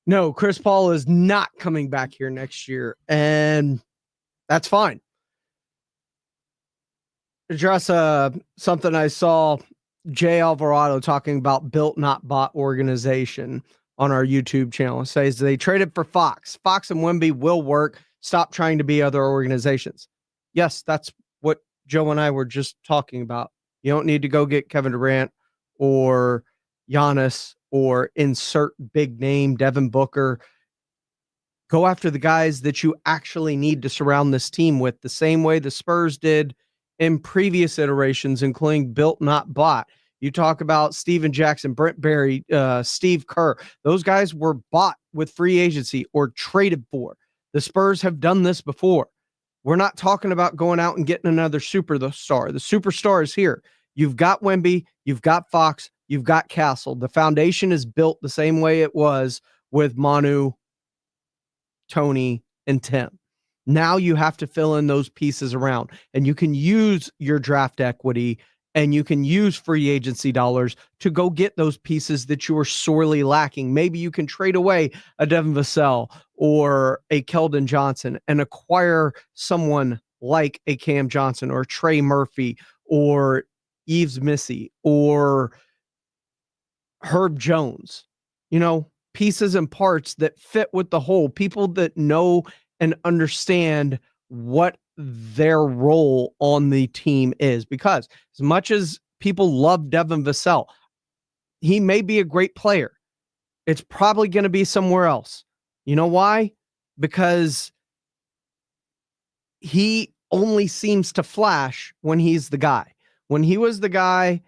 No, Chris Paul is not coming back here next year, and that's fine. Address something I saw Jay Alvarado talking about Built Not Bought organization on our YouTube channel. It says they traded for Fox. Fox and Wemby will work. Stop trying to be other organizations. Yes, that's what Joe and I were just talking about. You don't need to go get Kevin Durant or Giannis or insert big name Devin Booker. Go after the guys that you actually need to surround this team with, the same way the Spurs did in previous iterations, including Built Not Bought. You talk about Steven Jackson, Brent Barry, Steve Kerr. Those guys were bought with free agency or traded for. The Spurs have done this before. We're not talking about going out and getting another superstar. The superstar is here. You've got Wemby, you've got Fox, you've got Castle. The foundation is built the same way it was with Manu, Tony, and Tim. Now you have to fill in those pieces around, and you can use your draft equity and you can use free agency dollars to go get those pieces that you are sorely lacking. Maybe you can trade away a Devin Vassell or a Keldon Johnson and acquire someone like a Cam Johnson or Trey Murphy or Yves Missy or Herb Jones. Pieces and parts that fit with the whole, people that know and understand what their role on the team is. Because as much as people love Devin Vassell, he may be a great player. It's probably going to be somewhere else. You know why? Because he only seems to flash when he's the guy. When he was the guy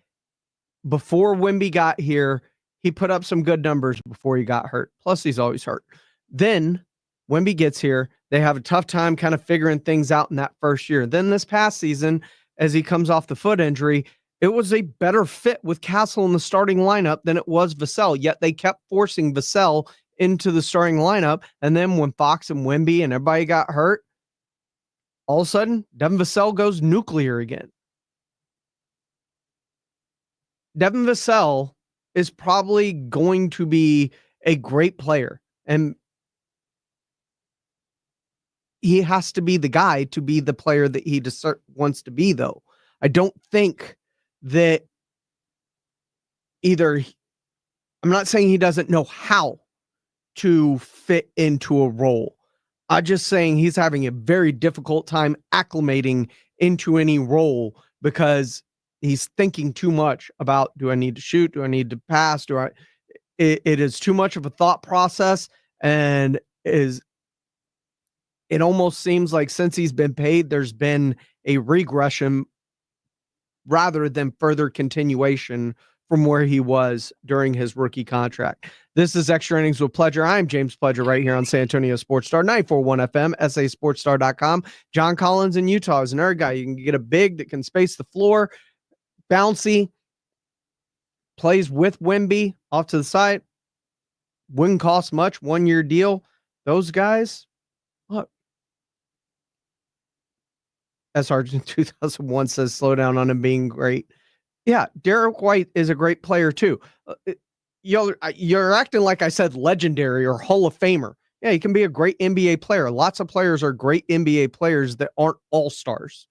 before Wemby got here, he put up some good numbers before he got hurt. Plus, he's always hurt. Then Wemby gets here. They have a tough time kind of figuring things out in that first year. Then this past season, as he comes off the foot injury, it was a better fit with Castle in the starting lineup than it was Vassell. Yet they kept forcing Vassell into the starting lineup. And then when Fox and Wemby and everybody got hurt, all of a sudden, Devin Vassell goes nuclear again. Devin Vassell is probably going to be a great player. And he has to be the guy to be the player that he wants to be, though. I don't think that I'm not saying he doesn't know how to fit into a role. I'm just saying he's having a very difficult time acclimating into any role because he's thinking too much about, do I need to shoot? Do I need to pass? It is too much of a thought process, and it almost seems like since he's been paid, there's been a regression rather than further continuation from where he was during his rookie contract. This is Extra Innings with Pledger. I'm James Pledger right here on San Antonio Sports Star, 94.1 FM, sasportstar.com. John Collins in Utah is another guy. You can get a big that can space the floor, bouncy, plays with Wemby off to the side, wouldn't cost much, 1-year deal. Those guys, look. As Sergeant 2001 says, slow down on him being great. Yeah, Derek White is a great player too. You're acting like I said legendary or Hall of Famer. Yeah, he can be a great NBA player. Lots of players are great NBA players that aren't all-stars.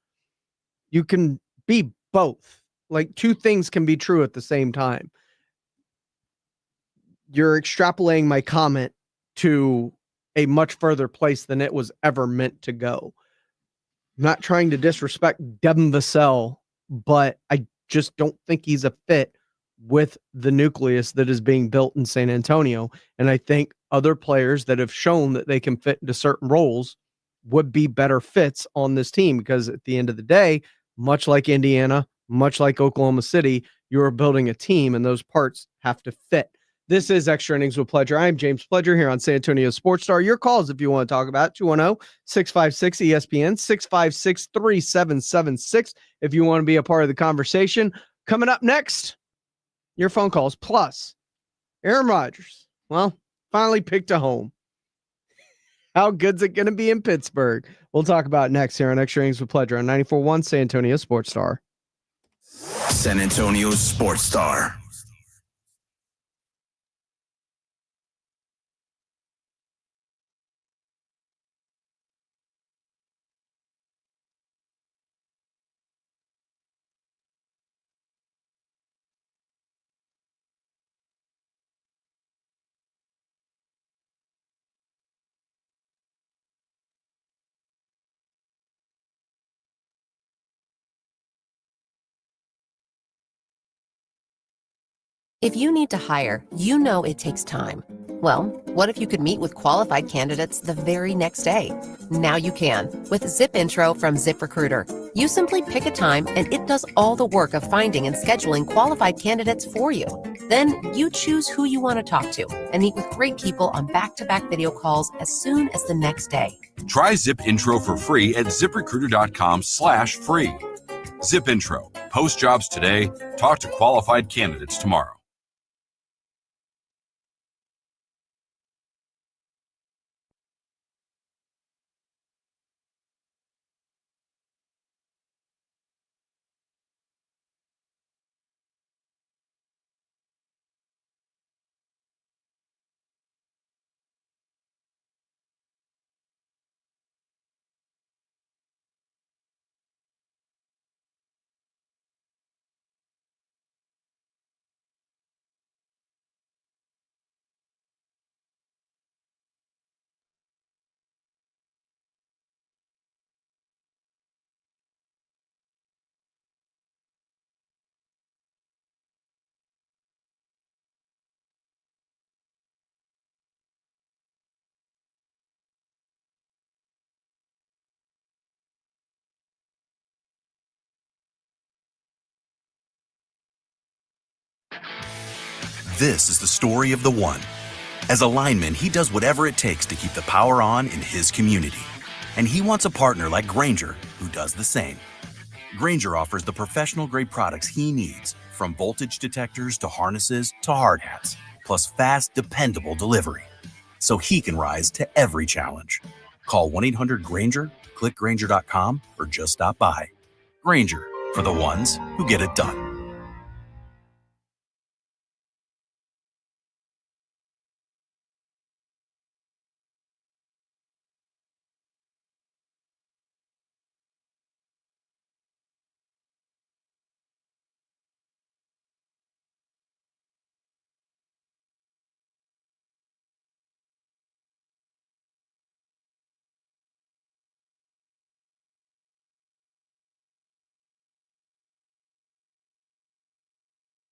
You can be both. Like, two things can be true at the same time. You're extrapolating my comment to a much further place than it was ever meant to go. I'm not trying to disrespect Devin Vassell, but I just don't think he's a fit with the nucleus that is being built in San Antonio. And I think other players that have shown that they can fit into certain roles would be better fits on this team, because at the end of the day, much like Indiana, much like Oklahoma City, you're building a team and those parts have to fit. This is Extra Innings with Pledger. I'm James Pledger here on San Antonio Sports Star. Your calls if you want to talk about 210-656-ESPN, 656-3776 if you want to be a part of the conversation. Coming up next, your phone calls. Plus, Aaron Rodgers, well, finally picked a home. How good's it going to be in Pittsburgh? We'll talk about it next here on Extra Innings with Pledger on 94.1 San Antonio Sports Star. San Antonio Sports Star. If you need to hire, you know it takes time. Well, what if you could meet with qualified candidates the very next day? Now you can with Zip Intro from ZipRecruiter. You simply pick a time and it does all the work of finding and scheduling qualified candidates for you. Then you choose who you want to talk to and meet with great people on back-to-back video calls as soon as the next day. Try Zip Intro for free at ZipRecruiter.com/free. Zip Intro. Post jobs today. Talk to qualified candidates tomorrow. This is the story of the one. As a lineman, he does whatever it takes to keep the power on in his community. And he wants a partner like Grainger who does the same. Grainger offers the professional-grade products he needs, from voltage detectors to harnesses to hard hats, plus fast, dependable delivery, so he can rise to every challenge. Call 1-800-GRAINGER, click Grainger.com, or just stop by. Grainger, for the ones who get it done.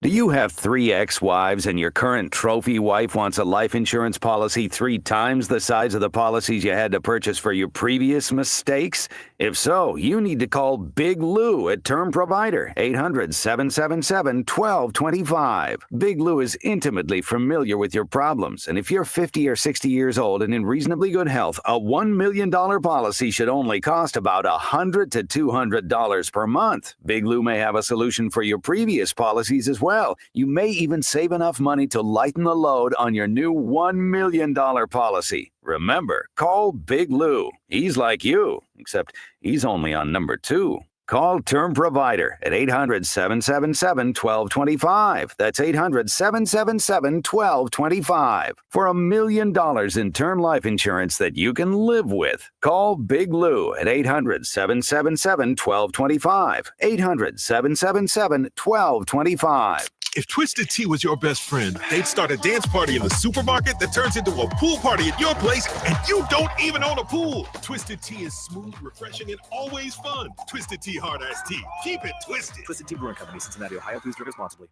Do you have 3 ex-wives and your current trophy wife wants a life insurance policy 3 times the size of the policies you had to purchase for your previous mistakes? If so, you need to call Big Lou at Term Provider, 800-777-1225. Big Lou is intimately familiar with your problems, and if you're 50 or 60 years old and in reasonably good health, a $1 million policy should only cost about $100 to $200 per month. Big Lou may have a solution for your previous policies as well. You may even save enough money to lighten the load on your new $1 million policy. Remember, call Big Lou. He's like you, except he's only on number 2. Call Term Provider at 800-777-1225. That's 800-777-1225. For $1 million in term life insurance that you can live with. Call Big Lou at 800-777-1225. 800-777-1225. If Twisted Tea was your best friend, they'd start a dance party in the supermarket that turns into a pool party at your place, and you don't even own a pool. Twisted Tea is smooth, refreshing, and always fun. Twisted Tea Hard Iced Tea. Keep it twisted. Twisted Tea Brewing Company, Cincinnati, Ohio. Please drink responsibly.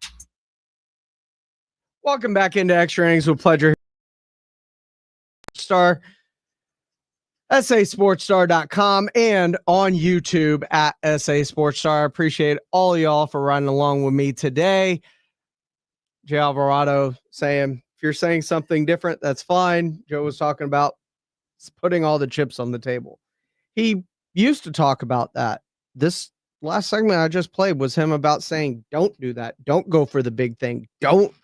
Welcome back into Extra Innings with Pleasure. Star, sasportstar.com and on YouTube at SA Sports Star. I appreciate all y'all for riding along with me today. Jay Alvarado saying, if you're saying something different, that's fine. Joe was talking about putting all the chips on the table. He used to talk about that. This last segment I just played was him about saying, don't do that. Don't go for the big thing. Don't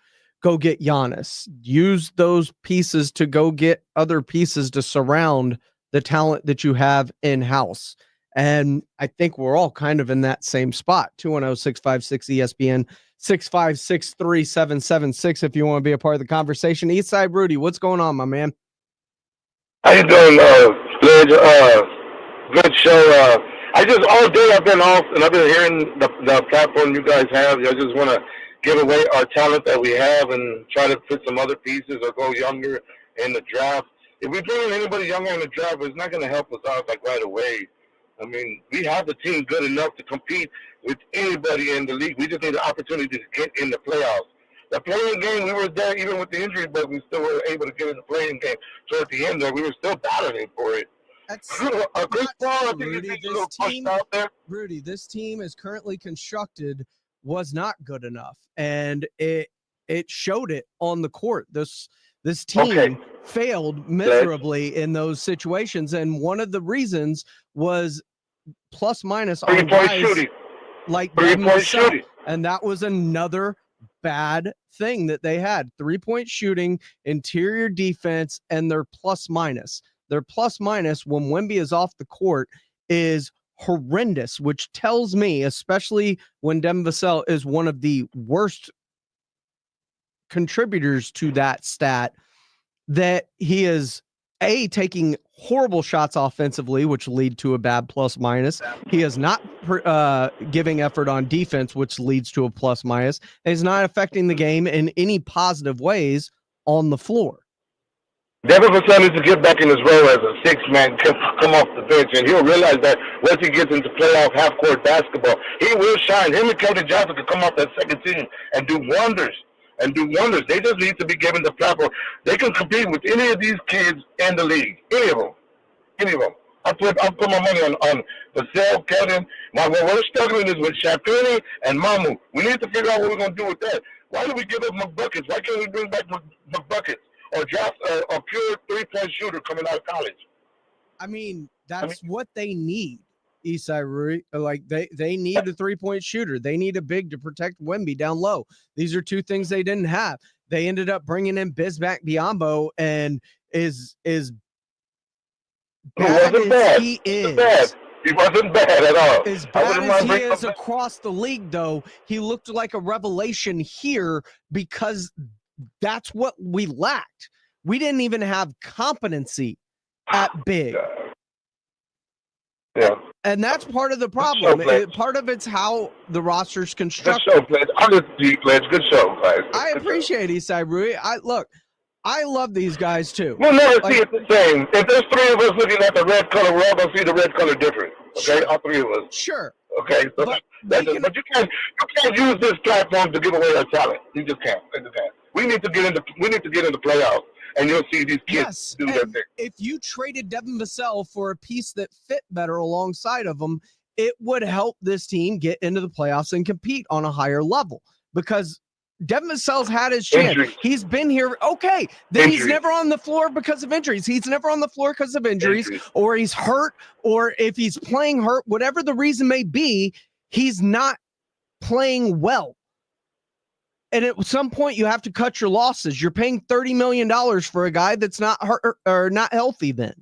go get Giannis. Use those pieces to go get other pieces to surround the talent that you have in-house. And I think we're all kind of in that same spot. 210-656-ESPN, 656-3776 if you want to be a part of the conversation. Eastside Rudy, what's going on, my man? How you doing, Good show. I just, all day I've been off, and I've been hearing the platform you guys have. I just want to give away our talent that we have and try to fit some other pieces or go younger in the draft. If we bring in anybody younger in the draft, it's not going to help us out like right away. I mean, we have the team good enough to compete with anybody in the league. We just need the opportunity to get in the playoffs. The playing game, we were there even with the injury, but we still were able to get in the playing game. So at the end there, we were still battling for it. That's Chris Paul, I think Rudy, a little pushed out there. Rudy, this team is currently constructed was not good enough, and it showed it on the court. This team failed miserably in those situations, and one of the reasons was plus minus on guys like shooting, and that was another bad thing that they had. 3-point shooting, interior defense, and their plus minus. Their plus minus when Wemby is off the court is horrendous, which tells me, especially when Devin Vassell is one of the worst contributors to that stat, that he is taking horrible shots offensively, which lead to a bad plus minus. He is not giving effort on defense, which leads to a plus minus. And he's not affecting the game in any positive ways on the floor. Devin Vassell needs to get back in his role as a six-man, come off the bench, and he'll realize that once he gets into playoff half-court basketball, he will shine. Him and Kelvin Johnson can come off that second team and do wonders. They just need to be given the platform. They can compete with any of these kids in the league. Any of them. I'll put my money on Vassell, Kelvin. Now, what we're struggling is with Shaqiri and Mamu. We need to figure out what we're going to do with that. Why do we give up McBuckets? Why can't we bring back McBuckets? Or draft a pure three-point shooter coming out of college? I mean, what they need, Isai Rui. Like, they need a three-point shooter. They need a big to protect Wemby down low. These are two things they didn't have. They ended up bringing in Bismack Biyombo, and is bad as he is. He wasn't bad at all. As bad as he is across the league, though, he looked like a revelation here because that's what we lacked. We didn't even have competency at big. Yeah. And that's part of the problem. Part of it's how the roster's constructed. Good show, Pledge. I'm just deep, Pledge. Good show, guys. I appreciate Isai Rui. I love these guys too. We'll never see it the same. If there's three of us looking at the red color, we're all going to see the red color different. Okay? All three of us. Sure. Okay? So but you can't use this platform to give away our talent. You just can't. We need to get into playoffs, and you'll see these kids do their thing. If you traded Devin Vassell for a piece that fit better alongside of him, it would help this team get into the playoffs and compete on a higher level, because Devin Vassell's had his chance. Injuries. He's been here. Okay. Then he's never on the floor because of injuries. He's never on the floor because of injuries, or he's hurt, or if he's playing hurt, whatever the reason may be, he's not playing well. And at some point, you have to cut your losses. You're paying $30 million for a guy that's not hurt or not healthy then.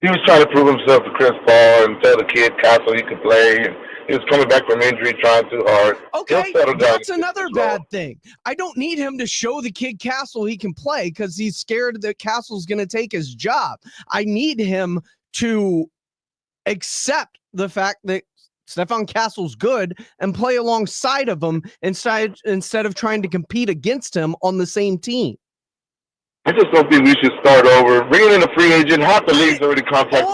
He was trying to prove himself to Chris Paul and tell the kid Castle he could play. And he was coming back from injury, trying too hard. Okay, that's another bad thing. I don't need him to show the kid Castle he can play because he's scared that Castle's going to take his job. I need him to accept the fact that Stephon Castle's good and play alongside of him instead of trying to compete against him on the same team. I just don't think we should start over. Bringing in a free agent, half the league's already contacted.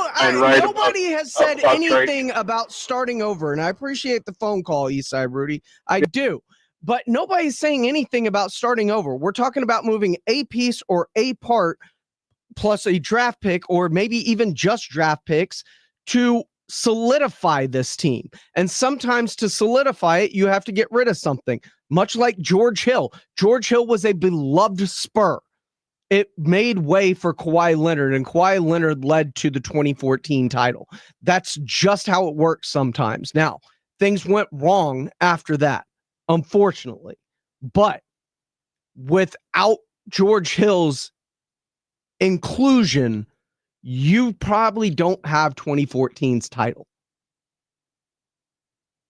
Nobody has said anything about starting over, and I appreciate the phone call, Eastside Rudy. I do. But nobody's saying anything about starting over. We're talking about moving a piece or a part plus a draft pick, or maybe even just draft picks, to solidify this team. And sometimes to solidify it, you have to get rid of something, much like George Hill. George Hill was a beloved Spur. It made way for Kawhi Leonard, and Kawhi Leonard led to the 2014 title. That's just how it works sometimes. Now, things went wrong after that, unfortunately. But without George Hill's inclusion, you probably don't have 2014's title.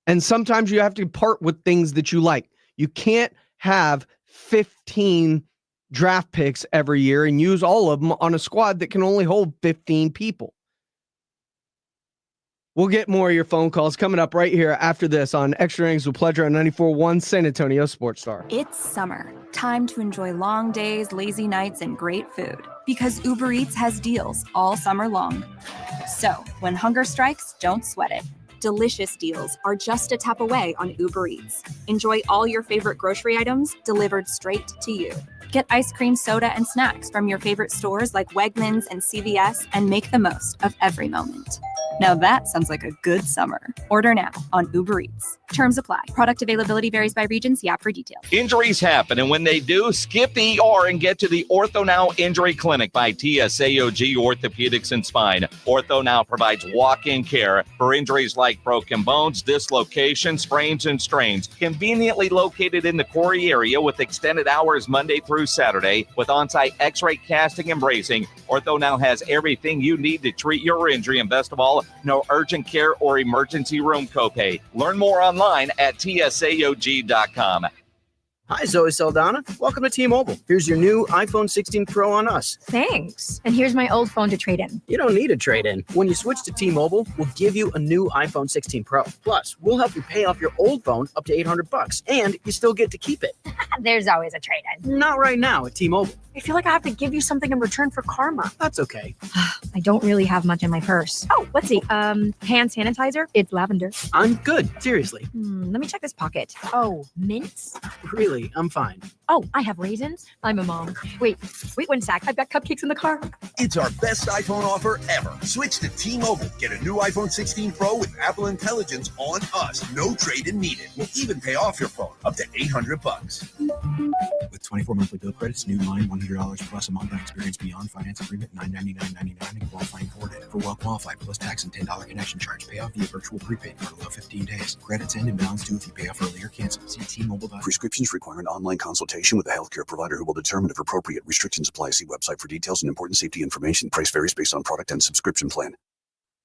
And sometimes you have to part with things that you like. You can't have 15 draft picks every year and use all of them on a squad that can only hold 15 people. We'll get more of your phone calls coming up right here after this on Extra Innings with Pleasure on 94.1 San Antonio Sports Star. It's summer. Time to enjoy long days, lazy nights, and great food. Because Uber Eats has deals all summer long. So, when hunger strikes, don't sweat it. Delicious deals are just a tap away on Uber Eats. Enjoy all your favorite grocery items delivered straight to you. Get ice cream, soda, and snacks from your favorite stores like Wegmans and CVS and make the most of every moment. Now that sounds like a good summer. Order now on Uber Eats. Terms apply. Product availability varies by region. See app for details. Injuries happen, and when they do, skip the ER and get to the Ortho Now Injury Clinic by TSAOG Orthopedics and Spine. Ortho Now provides walk-in care for injuries like broken bones, dislocations, sprains, and strains. Conveniently located in the Quarry area with extended hours Monday through Saturday with on-site x-ray casting and bracing, Ortho Now has everything you need to treat your injury, and best of all, no urgent care or emergency room copay. Learn more online at tsaog.com. Hi, Zoe Saldana. Welcome to T-Mobile. Here's your new iPhone 16 Pro on us. Thanks. And here's my old phone to trade in. You don't need a trade-in. When you switch to T-Mobile, we'll give you a new iPhone 16 Pro. Plus, we'll help you pay off your old phone up to $800, and you still get to keep it. There's always a trade-in. Not right now at T-Mobile. I feel like I have to give you something in return for karma. That's okay. I don't really have much in my purse. Oh, let's see. Hand sanitizer. It's lavender. I'm good. Seriously. Let me check this pocket. Oh, mints? Really, I'm fine. Oh, I have raisins. I'm a mom. Wait one sec. I've got cupcakes in the car. It's our best iPhone offer ever. Switch to T-Mobile. Get a new iPhone 16 Pro with Apple Intelligence on us. No trade-in needed. We'll even pay off your phone up to $800. With 24 monthly bill credits, new line, $100 plus a month on experience beyond finance agreement, $999.99 and qualifying ported. For well qualified plus tax and $10 connection charge. Pay off via virtual prepaid for below 15 days. Credits end and balance due if you pay off early or cancel. See T-Mobile.com. Prescriptions require an online consultation with a healthcare provider who will determine if appropriate. Restrictions apply. See website for details and important safety information. Price varies based on product and subscription plan.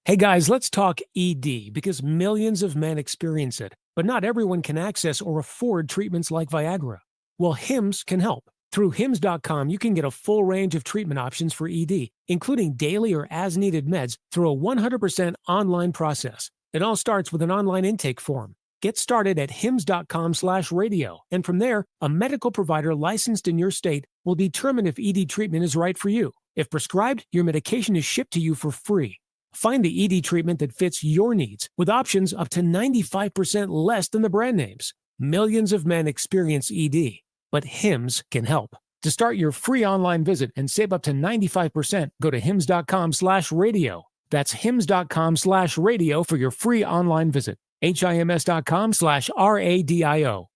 Hey guys, let's talk ED because millions of men experience it, but not everyone can access or afford treatments like Viagra. Well, Hims can help. Through Hims.com, you can get a full range of treatment options for ED, including daily or as-needed meds through a 100% online process. It all starts with an online intake form. Get started at hims.com/radio, and from there, a medical provider licensed in your state will determine if ED treatment is right for you. If prescribed, your medication is shipped to you for free. Find the ED treatment that fits your needs with options up to 95% less than the brand names. Millions of men experience ED, but Hims can help. To start your free online visit and save up to 95%, go to hims.com/radio. That's hims.com/radio for your free online visit. HIMS.com/RADIO.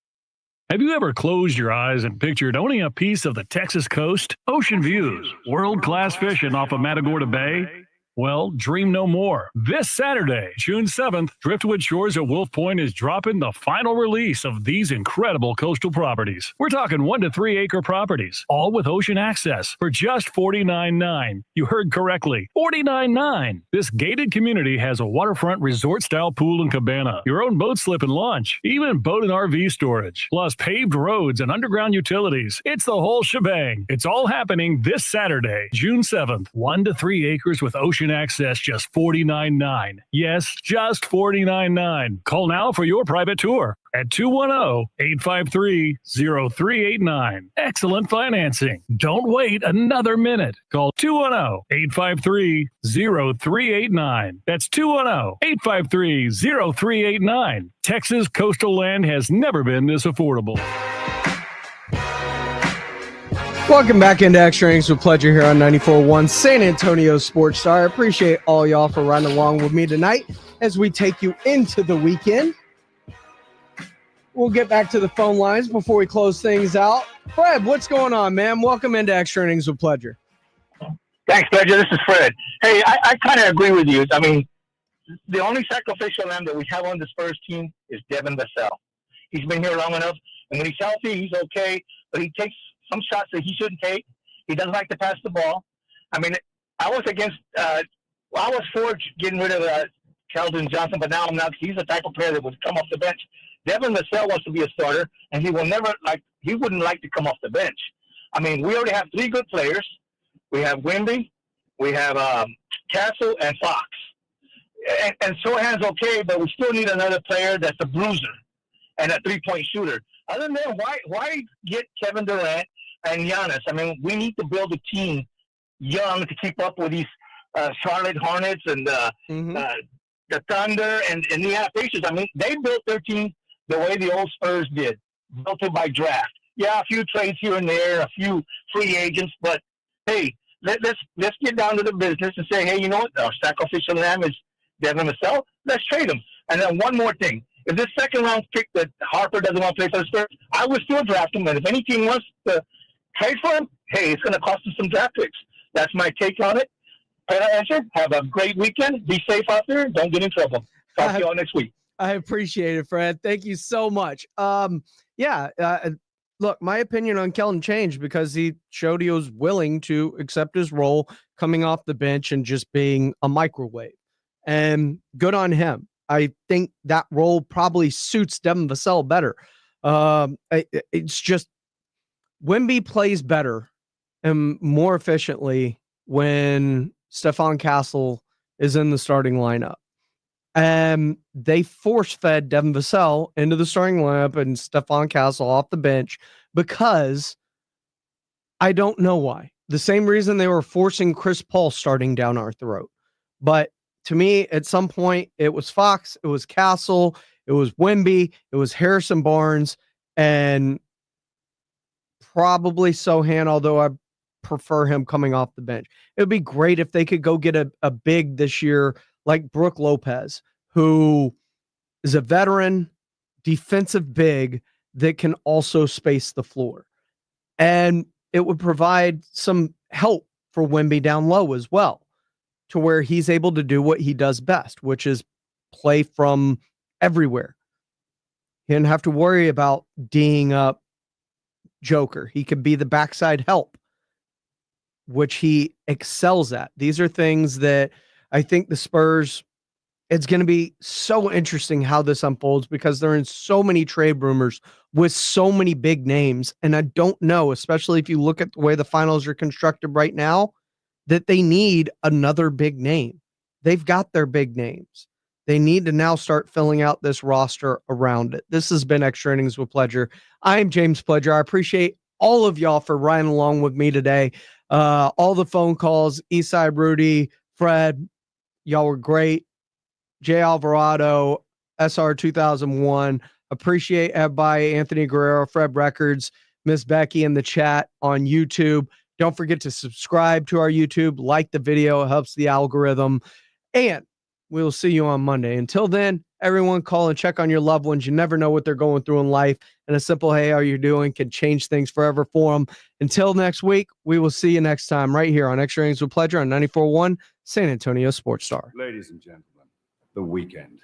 Have you ever closed your eyes and pictured owning a piece of the Texas coast? Ocean views, world-class fishing off of Matagorda Bay? Well, dream no more. This Saturday, June 7th, Driftwood Shores at Wolf Point is dropping the final release of these incredible coastal properties. We're talking 1 to 3 acre properties, all with ocean access for just $49.9. You heard correctly, $49.9. This gated community has a waterfront resort-style pool and cabana, your own boat slip and launch, even boat and RV storage, plus paved roads and underground utilities. It's the whole shebang. It's all happening this Saturday, June 7th. 1 to 3 acres with ocean Ocean Access, just $49.9. Yes, just $49.9. Call now for your private tour at 210-853-0389. Excellent financing. Don't wait another minute. Call 210-853-0389. That's 210-853-0389. Texas coastal land has never been this affordable. Welcome back into Extra Innings with Pleasure here on 94.1 San Antonio Sports Star. I appreciate all y'all for riding along with me tonight as we take you into the weekend. We'll get back to the phone lines before we close things out. Fred, what's going on, man? Welcome into Extra Innings with Pleasure. Thanks, Pleasure. This is Fred. Hey, I kind of agree with you. I mean, the only sacrificial lamb that we have on this first team is Devin Vassell. He's been here long enough, and when he's healthy, he's okay, but he takes some shots that he shouldn't take. He doesn't like to pass the ball. I mean, I was for getting rid of Keldon Johnson, but now I'm not. He's the type of player that would come off the bench. Devin Vassell wants to be a starter, and he wouldn't like to come off the bench. I mean, we already have three good players. We have Wemby, we have Castle, and Fox. And Sohan's okay, but we still need another player that's a bruiser and a three-point shooter. Other than that, why get Kevin Durant and Giannis? I mean, we need to build a team young to keep up with these Charlotte Hornets and the Thunder and the Indiana Pacers. I mean, they built their team the way the old Spurs did, built it by draft. Yeah, a few trades here and there, a few free agents, but hey, let's get down to the business and say, hey, you know what? Our sacrificial lamb is Devin Vassell. Let's trade him. And then one more thing. If this second-round pick that Harper doesn't want to play for the Spurs, I would still draft him. And if any team wants to trade for him, hey, it's going to cost us some draft picks. That's my take on it. Answer. Have a great weekend. Be safe out there. Don't get in trouble. Talk to you all next week. I appreciate it, Fred. Thank you so much. Look, my opinion on Keldon changed because he showed he was willing to accept his role coming off the bench and just being a microwave. And good on him. I think that role probably suits Devin Vassell better. It's just Wemby plays better and more efficiently when Stephon Castle is in the starting lineup. And they force-fed Devin Vassell into the starting lineup and Stephon Castle off the bench because I don't know why. The same reason they were forcing Chris Paul starting down our throat. But to me, at some point, it was Fox, it was Castle, it was Wemby, it was Harrison Barnes, and probably Sohan, although I prefer him coming off the bench. It would be great if they could go get a big this year like Brook Lopez, who is a veteran defensive big that can also space the floor. And it would provide some help for Wemby down low as well, to where he's able to do what he does best, which is play from everywhere. He didn't have to worry about D'ing up Joker. He could be the backside help, which he excels at. These are things that I think the Spurs, it's going to be so interesting how this unfolds because they're in so many trade rumors with so many big names. And I don't know, especially if you look at the way the finals are constructed right now, that they need another big name. They've got their big names. They need to now start filling out this roster around it. This has been Extra Innings with Pleasure. I'm James Pledger. I appreciate all of y'all for riding along with me today. All the phone calls, Eastside Rudy, Fred, y'all were great. Jay Alvarado, SR 2001. Appreciate everybody. Anthony Guerrero, Fred Records, Miss Becky in the chat on YouTube. Don't forget to subscribe to our YouTube, like the video. It helps the algorithm. And we'll see you on Monday. Until then, everyone call and check on your loved ones. You never know what they're going through in life. And a simple, hey, how are you doing, can change things forever for them. Until next week, we will see you next time right here on Extra Innings with Pleasure on 94.1 San Antonio Sports Star. Ladies and gentlemen, the weekend.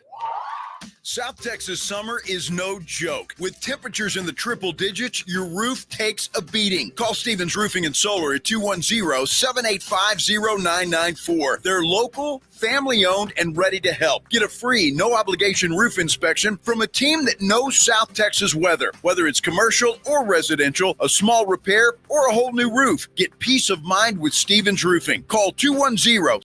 South Texas summer is no joke. With temperatures in the triple digits, your roof takes a beating. Call Stevens Roofing and Solar at 210-785-0994. They're local, family-owned, and ready to help. Get a free, no-obligation roof inspection from a team that knows South Texas weather. Whether it's commercial or residential, a small repair, or a whole new roof, get peace of mind with Stevens Roofing. Call 210